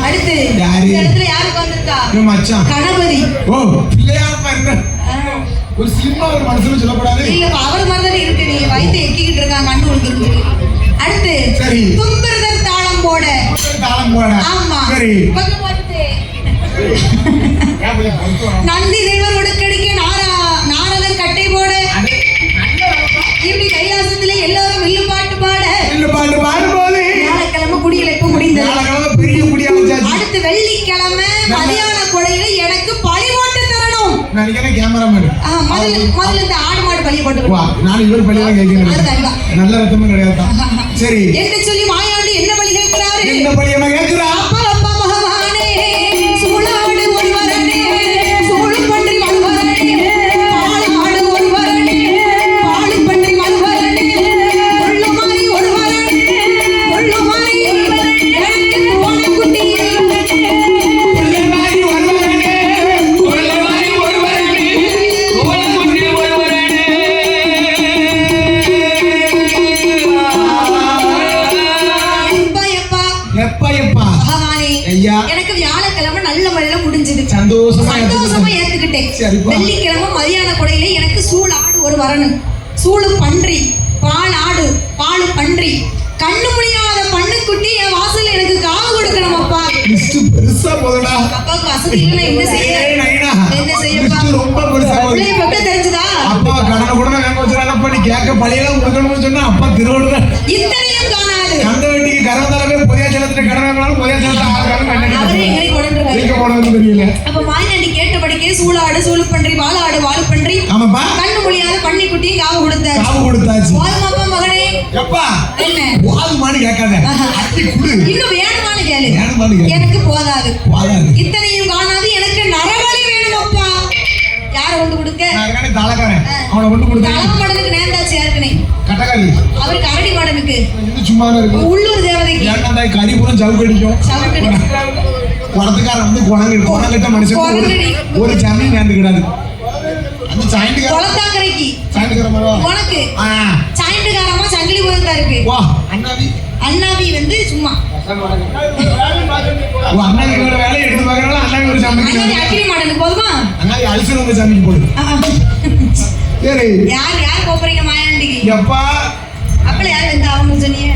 அடுத்து யாரு? இந்த இடத்துல யாருக்கு வந்திருக்கா? மச்சான். கணபதி. ஓ பிள்ளையார் பாருங்க. ஒரு சினிமா ஒரு மனசுல சொல்லக்கூடாது. இல்ல அவர் மாதிரி தானே இருக்கு. நீங்க வயித்தை எக்கிக்கிட்டு இருக்காங்க கண்டு விழுந்துருச்சு. அடுத்து சரி. தும்பிரதர் தாளம் போட. தாளம் போட. ஆமா. சரி. கொஞ்சம் போட்டு. நந்தி தேவர் ஒடுக்கடிக்க நாரதர் கட்டை போட. இப்படி கைலாசத்துல எல்லாரும் வில்லு பாட்டு பாட. வில்லு பாட்டு பாடும்போது வியாழக்கிழமை குடியழைப்பு முடிந்தது. வியாழக்கிழமை பெரிய குடியாச்சாச்சு. அடுத்து வெள்ளிக்கிழமை மதியான கொடையில எனக்கு பழி போட்டு தரணும். நினைக்கிறேன் கேமராமேன். முதல்ல இந்த ஆடு மாடு பழி போட்டு. நான் இவர் பழியெல்லாம் கேட்கிறேன். நல்ல ரத்தமும் கிடையாது. சரி என்று சொல்லி மாயாண்டி என்ன பழி கேட்கிறாரு? என்ன பழியமா கேட்கிறா? அப்பா அப்பா மகவானே சூளாடு ஒருவரனே சூளு பன்றி மறுவரனே பாலாடு ஒருவரனே பாலு பன்றி மறுவரனே கொள்ளுமாறி ஒருவரனே கொள்ளுமாறி எனக்கு கோணக்குட்டி கொள்ளுமாறி ஒருவரனே கொள்ளுமாறி ஒருவரனே கோணக்குட்டி ஒருவரனே. எப்பா எப்பா பகவானே ஐயா எனக்கு வியாழக்கிழமை நல்ல முறையில முடிஞ்சது. சந்தோஷமா ஏத்துக்கிட்டேன். வெள்ளிக்கிழமை மதியான கொடையில எனக்கு சூள் ஆடு ஒரு வரணும். சூளு பன்றி பால் ஆடு பாலு பன்றி கண்ணு முடியாத பண்ணுக்குட்டி என் வாசல்ல எனக்கு காவு கொடுக்கணும். அப்பா பெருசா போதுடா. அப்பாவுக்கு வசதி இல்ல என்ன செய்ய? என்ன செய்யப்பா? ரொம்ப பெருசா பிள்ளைய பக்கம் தெரிஞ்சுதா? அப்பா கடனை கூட வேங்க வச்சுறாங்க. அப்பா நீ கேட்க பழையெல்லாம் கொடுக்கணும்னு சொன்னா அப்பா திருவள்ளுவர் இத்தனையும் காணாது. கந்த வெட்டிக்கு கரவந்தாலவே பொதியாச்சலத்துல கடன் வாங்கினாலும் பொதியாச்சலத்தை அவரே எங்களை கொண்டு போனது தெரியல. அப்ப மாயாண்டி கேட்டபடிக்கே சூளாடு சூழு பன்றி வாழாடு வாழு பன்றி ஆமாப்பா கண்ணு முடியாத பண்ணிக்குட்டி காவு கொடுத்தாச்சு. காவு கொடுத்தாச்சு. போதுமாப்பா மகனே? எப்பா என்ன போதுமானு கேட்காத. அட்டி குடு. இன்னும் வேணுமானு கேளு. வேணுமானு கேளு. எனக்கு போதாது. போதாது. இத்தனையும் காணாது. எனக்கு நரபலி வேணும் அப்பா. யார கொண்டு கொடுக்க? நான் தாளக்காரன். அவனை கொண்டு கொடுத்தா தலவ மாடனுக்கு நேர்ந்தாச்சு. யாருக்குனே? கட்டகாரி. அவருக்கு அரடி மாடனுக்கு. இது சும்மா இருக்கு. உள்ளூர் தேவதைக்கு. ஏன்னா கரிபுரம் சவுக்கடிக்கும். குளத்துக்காரன் வந்து குணங்கிட்ட மனுஷன் ஒரு ஜமீன் நேர்ந்துக்கிடாது. அந்த சாயந்துக்கார குளத்தாங்கரைக்கு சாயந்துக்கார உனக்கு சாயந்துக்காரமா சங்கிலி போதா இருக்கு. வா அண்ணாவி அண்ணாவி வந்து சும்மா அண்ணாவி வேலை எடுத்து பார்க்கறனால அண்ணாவி ஒரு சமைக்கு அக்கிரி மாடனுக்கு போதுமா? அண்ணாவி அல்சர் வந்து சமைக்கு போடு. சரி யார் யார் போறீங்க மாயாண்டிக்கு? எப்பா அப்பள யார் வந்து அவங்க சொன்னீங்க?